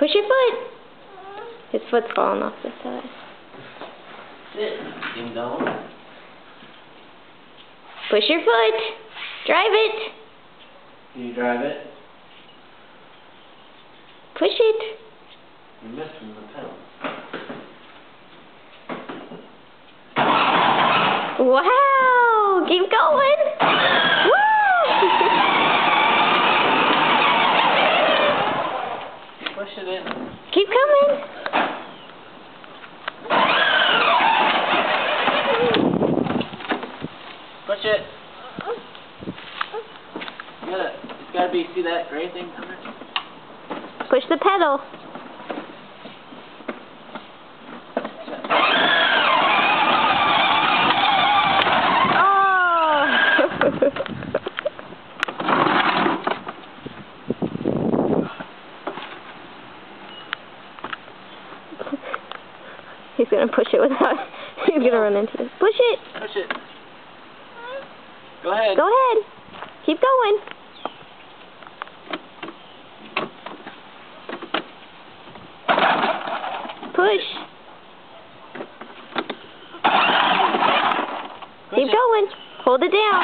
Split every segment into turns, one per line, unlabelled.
Push your foot. His foot's falling off the side.
Sit, ding dong.
Push your foot. Drive it.
Can you drive it?
Push it.
You're missing the pedal.
Wow! Keep going. Woo!
Push it in.
Keep coming.
Push it. It's gotta be, see that gray thing under?
Push the pedal. He's gonna push it without. He's gonna run into it. Push it.
Push it. Go ahead.
Go ahead. Keep going. Push. Keep going. Hold it down.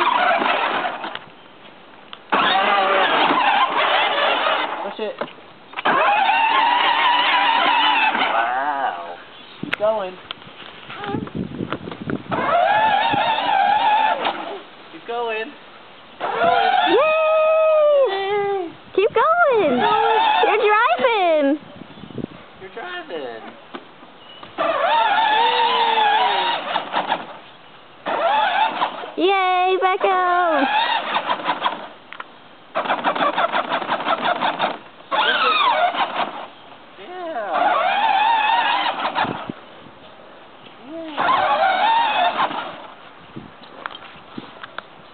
Push it. Wow. Keep going. Keep going.
Yay! Keep going. You're driving.
You're driving.
Yay, Beckham!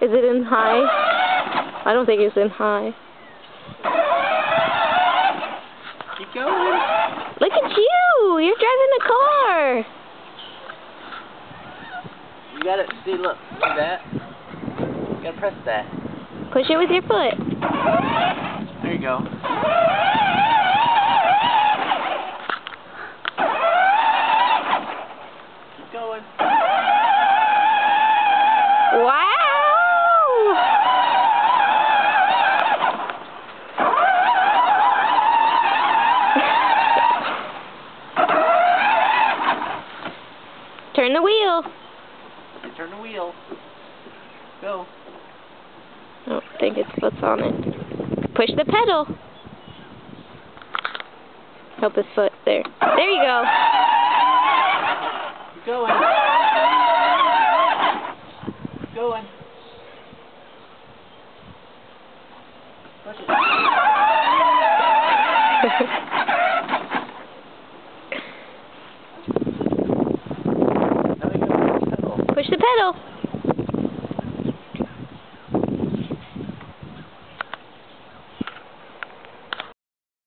Is it in high? I don't think it's in high.
Keep going.
Look at you! You're driving a car!
You gotta, see, look, see that? You gotta press that.
Push it with your foot.
There you go. Keep going.
Wow! Turn the wheel.
Turn the wheel. Go.
I don't think its foot's on it. Push the pedal. Help his foot. There. There you go.
Keep going. Keep going. Push it.
Push the pedal.